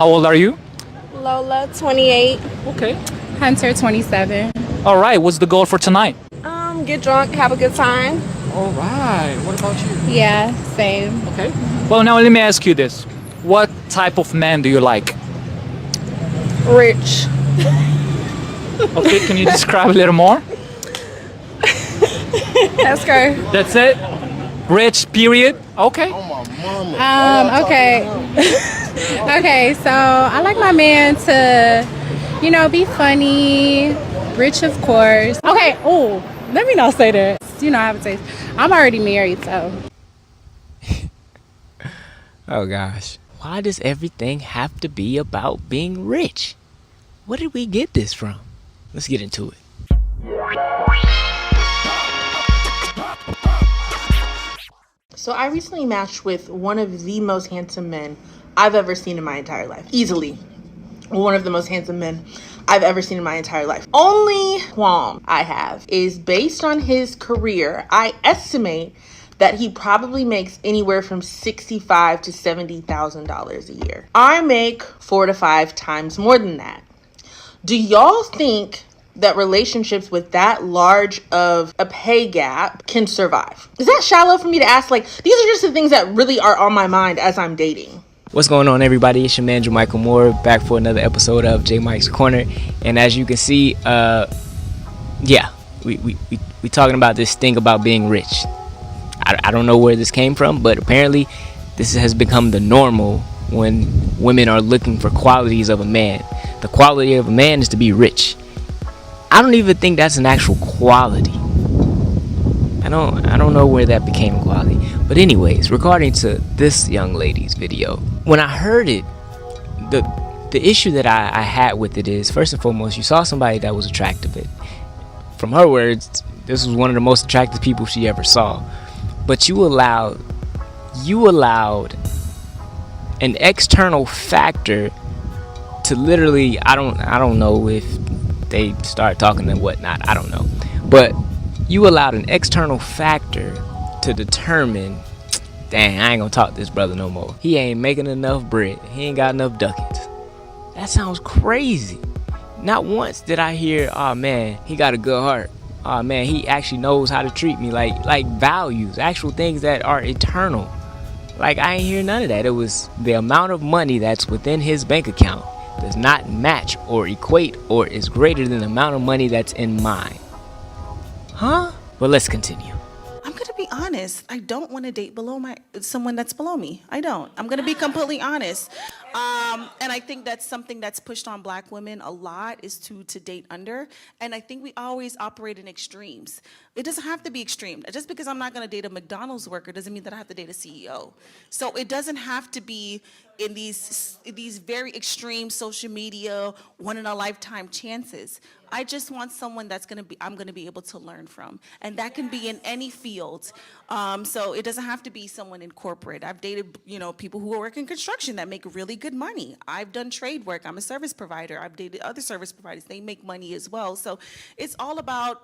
How old are you? Lola, 28. Okay. Hunter, 27. All right. What's the goal for tonight? Get drunk, have a good time. All right. What about you? Yeah, same. Okay. Well, now let me ask you this. What type of man do you like? Rich. Okay. Can you describe a little more? Let's go. That's it? Rich, period? Okay. Okay. Okay, so I like my man to, be funny, rich, of course. Okay, let me not say that. I have a taste. I'm already married, so. Oh gosh. Why does everything have to be about being rich? Where did we get this from? Let's get into it. So I recently matched with one of the most handsome men I've ever seen in my entire life. Easily one of the most handsome men I've ever seen in my entire life. Only qualm I have is based on his career. I estimate that he probably makes anywhere from $65,000 to $70,000 a year. I make 4 to 5 times more than that. Do y'all think that relationships with that large of a pay gap can survive? Is that shallow for me to ask? Like, these are just the things that really are on my mind as I'm dating. What's going on, everybody? It's your man JaMichael Moore, back for another episode of J Mike's Corner. And as you can see, we talking about this thing about being rich. I don't know where this came from, but apparently this has become the normal when women are looking for qualities of a man. The quality of a man is to be rich. I don't even think that's an actual quality. I don't know where that became a quality. But anyways, regarding to this young lady's video, when I heard it, the issue that I had with it is, first and foremost, you saw somebody that was attractive. From her words, this was one of the most attractive people she ever saw. But you allowed an external factor to literally, I don't know if they start talking and whatnot, I don't know, but you allowed an external factor to determine, dang, I ain't gonna talk to this brother no more. He ain't making enough bread. He ain't got enough ducats. That sounds crazy. Not once did I hear, oh man, he got a good heart. Oh man, he actually knows how to treat me, like values, actual things that are eternal. Like, I ain't hear none of that. It was the amount of money that's within his bank account does not match or equate or is greater than the amount of money that's in mine. Huh? But let's continue. I'm gonna be honest. I don't want to date someone that's below me. I don't. I'm gonna be completely honest. And I think that's something that's pushed on Black women a lot, is to date under. And I think we always operate in extremes. It doesn't have to be extreme. Just because I'm not gonna date a McDonald's worker doesn't mean that I have to date a CEO. So it doesn't have to be in these very extreme social media, one in a lifetime chances. I just want someone I'm gonna be able to learn from, and that can be in any field. So it doesn't have to be someone in corporate. I've dated, people who work in construction that make really good money. I've done trade work. I'm a service provider. I've dated other service providers. They make money as well. So it's all about,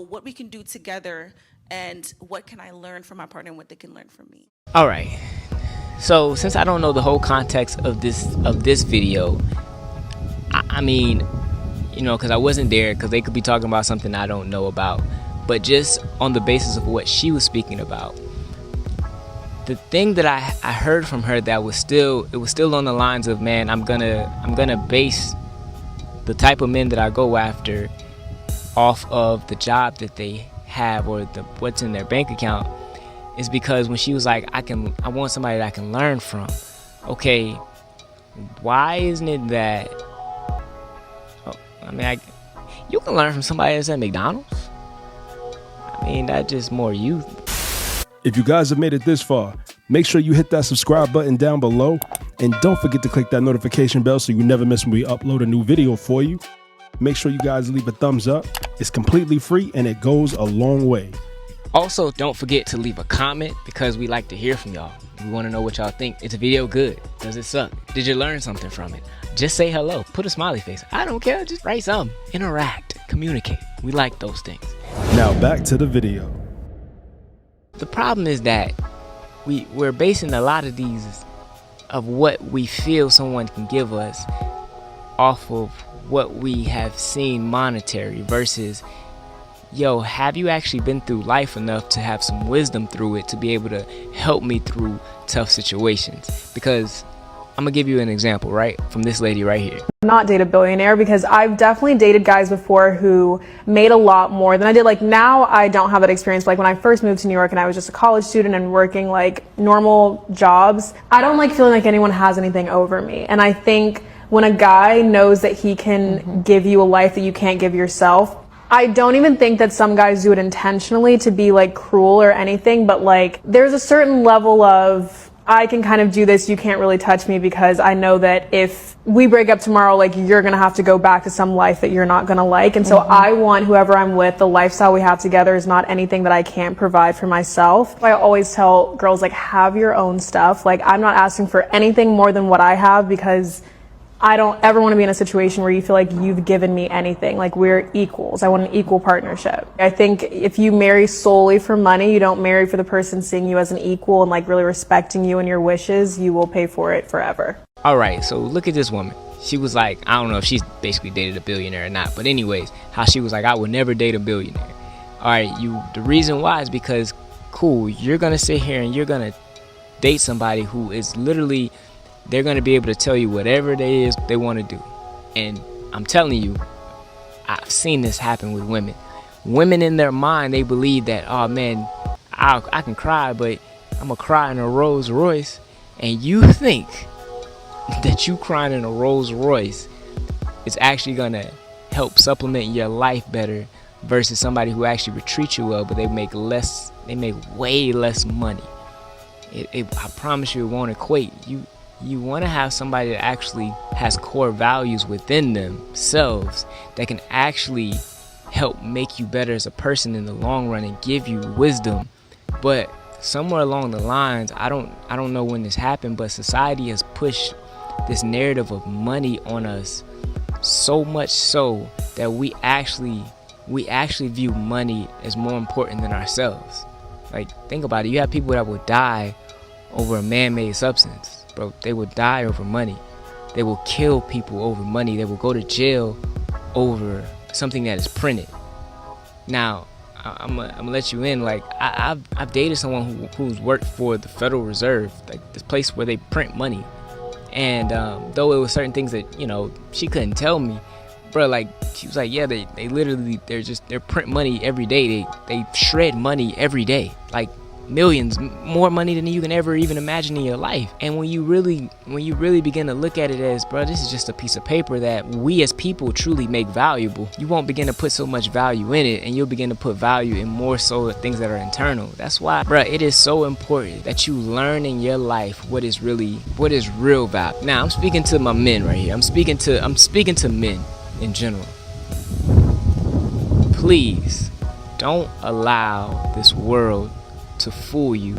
what we can do together and what can I learn from my partner and what they can learn from me. All right. So since I don't know the whole context of this video, I mean, because I wasn't there, because they could be talking about something I don't know about. But just on the basis of what she was speaking about, the thing that I heard from her that was still on the lines of, man, I'm gonna base the type of men that I go after off of the job that they have or what's in their bank account, is because when she was like, I want somebody that I can learn from. Okay, why isn't it that? You can learn from somebody that's at McDonald's. I mean, that's just more you. If you guys have made it this far, make sure you hit that subscribe button down below. And don't forget to click that notification bell so you never miss when we upload a new video for you. Make sure you guys leave a thumbs up. It's completely free and it goes a long way. Also, don't forget to leave a comment, because we like to hear from y'all. We want to know what y'all think. Is the video good? Does it suck? Did you learn something from it? Just say hello. Put a smiley face. I don't care. Just write something. Interact. Communicate. We like those things. Now back to the video. The problem is that we're basing a lot of these of what we feel someone can give us off of what we have seen monetary versus, yo, have you actually been through life enough to have some wisdom through it to be able to help me through tough situations? Because I'm gonna give you an example, right, from this lady right here. Not date a billionaire, because I've definitely dated guys before who made a lot more than I did. Like, now I don't have that experience. Like, when I first moved to New York and I was just a college student and working like normal jobs, I don't like feeling like anyone has anything over me. And I think when a guy knows that he can give you a life that you can't give yourself, I don't even think that some guys do it intentionally to be like cruel or anything, but like there's a certain level of, I can kind of do this, you can't really touch me, because I know that if we break up tomorrow, like, you're gonna have to go back to some life that you're not gonna like. And so I want whoever I'm with, the lifestyle we have together is not anything that I can't provide for myself. I always tell girls, like, have your own stuff. Like, I'm not asking for anything more than what I have, because I don't ever want to be in a situation where you feel like you've given me anything. Like, we're equals. I want an equal partnership. I think if you marry solely for money, you don't marry for the person seeing you as an equal and like really respecting you and your wishes, you will pay for it forever. All right, so look at this woman. She was like, I don't know if she's basically dated a billionaire or not, but anyways, how she was like, I would never date a billionaire. All right, the reason why is because, cool, you're gonna sit here and you're gonna date somebody who is literally, they're going to be able to tell you whatever it is they want to do. And I'm telling you, I've seen this happen with women. Women in their mind, they believe that, oh man, I can cry, but I'm going to cry in a Rolls Royce. And you think that you crying in a Rolls Royce is actually going to help supplement your life better versus somebody who actually would treat you well, but they make way less money. I promise you it won't equate. You want to have somebody that actually has core values within themselves that can actually help make you better as a person in the long run and give you wisdom. But somewhere along the lines, I don't know when this happened, but society has pushed this narrative of money on us so much so that we actually view money as more important than ourselves. Like, think about it. You have people that will die over a man-made substance. Bro, they will die over money. They will kill people over money. They will go to jail over something that is printed. Now, I'm gonna let you in. Like, I've dated someone who's worked for the Federal Reserve, like this place where they print money. And though it was certain things that, you know, she couldn't tell me, bro, like, she was like, yeah, they literally, they're print money every day. They shred money every day. Like, millions, more money than you can ever even imagine in your life. And when you really begin to look at it as, bro, this is just a piece of paper that we as people truly make valuable, you won't begin to put so much value in it, and you'll begin to put value in more so the things that are internal. That's why, bro, it is so important that you learn in your life what is real value. Now, I'm speaking to my men right here. I'm speaking to men in general. Please don't allow this world to fool you.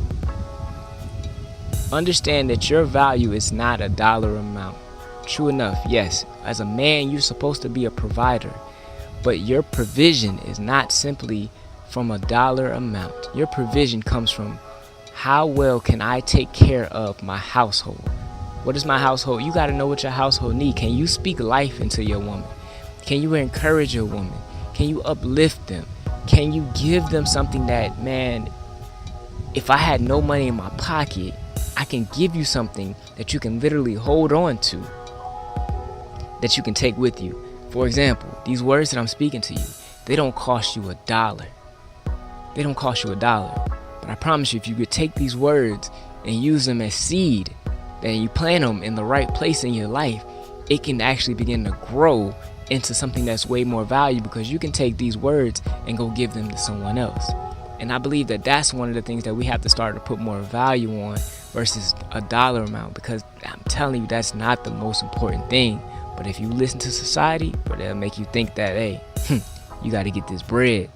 Understand that your value is not a dollar amount. True enough, yes, as a man you're supposed to be a provider, but your provision is not simply from a dollar amount. Your provision comes from how well can I take care of my household. What is my household? You got to know what your household needs. Can you speak life into your woman? Can you encourage your woman? Can you uplift them? Can you give them something that, man, if I had no money in my pocket, I can give you something that you can literally hold on to, that you can take with you. For example, these words that I'm speaking to you, they don't cost you $1. They don't cost you $1. But I promise you, if you could take these words and use them as seed, then you plant them in the right place in your life, it can actually begin to grow into something that's way more valuable, because you can take these words and go give them to someone else. And I believe that that's one of the things that we have to start to put more value on versus a dollar amount, because I'm telling you, that's not the most important thing. But if you listen to society, but they'll make you think that, hey, you got to get this bread,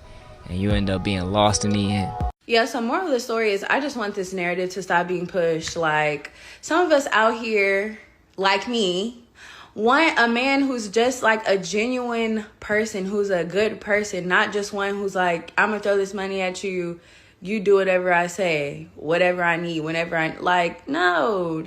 and you end up being lost in the end. Yeah, so moral of the story is I just want this narrative to stop being pushed. Like, some of us out here, like me, want a man who's just like a genuine person, who's a good person, not just one who's like, I'm gonna throw this money at you, you do whatever I say, whatever I need, whenever I like. No.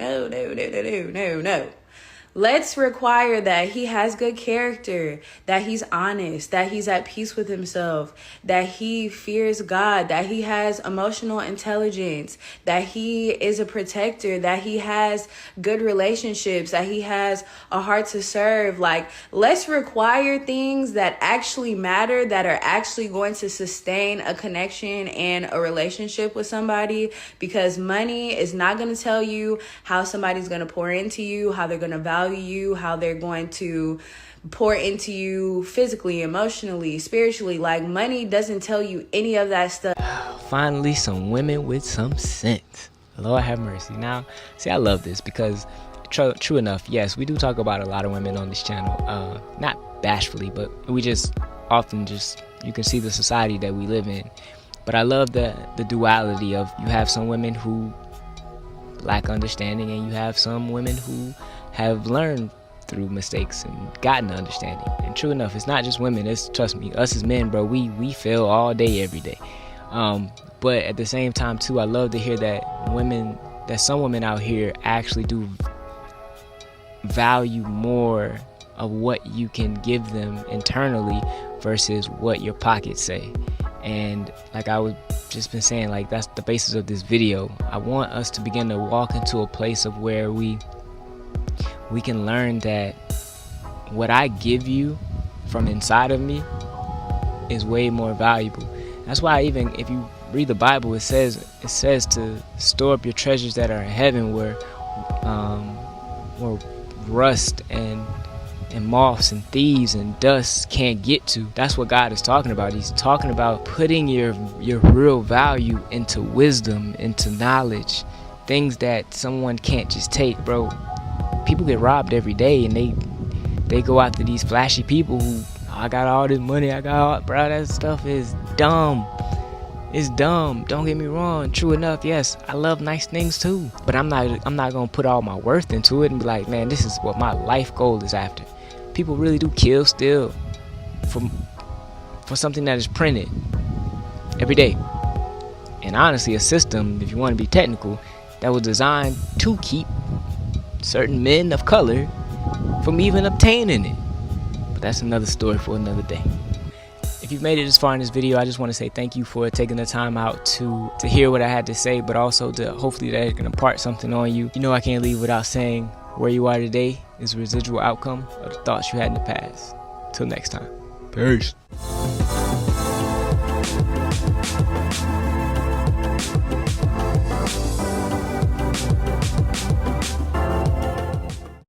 Let's require that he has good character, that he's honest, that he's at peace with himself, that he fears God, that he has emotional intelligence, that he is a protector, that he has good relationships, that he has a heart to serve. Like, let's require things that actually matter, that are actually going to sustain a connection and a relationship with somebody, because money is not going to tell you how somebody's going to pour into you, how they're going to value you, how they're going to pour into you physically, emotionally, spiritually. Like, money doesn't tell you any of that stuff. Finally, some women with some sense. Lord have mercy. Now, see, I love this because true enough, yes, we do talk about a lot of women on this channel. Not bashfully, but we just often you can see the society that we live in. But I love the duality of, you have some women who lack understanding, and you have some women who have learned through mistakes and gotten understanding. And true enough, it's not just women, it's, trust me, us as men, bro, we fail all day, every day. But at the same time too, I love to hear that some women out here actually do value more of what you can give them internally versus what your pockets say. And like I was just been saying, like, that's the basis of this video. I want us to begin to walk into a place of where we can learn that what I give you from inside of me is way more valuable. That's why, even if you read the Bible, it says to store up your treasures that are in heaven, where rust and moths and thieves and dust can't get to. That's what God is talking about. He's talking about putting your real value into wisdom, into knowledge, things that someone can't just take, bro. People get robbed every day, and they go after these flashy people who, I got all this money, bro, that stuff is dumb. It's dumb. Don't get me wrong. True enough, yes, I love nice things too. But I'm not gonna put all my worth into it and be like, man, this is what my life goal is after. People really do kill still for something that is printed every day. And honestly, a system, if you want to be technical, that was designed to keep certain men of color from even obtaining it. But that's another story for another day. If you've made it this far in this video, I just want to say thank you for taking the time out to hear what I had to say, but also to hopefully that it can impart something on you. You know, I can't leave without saying where you are today is a residual outcome of the thoughts you had in the past. Till next time. Peace.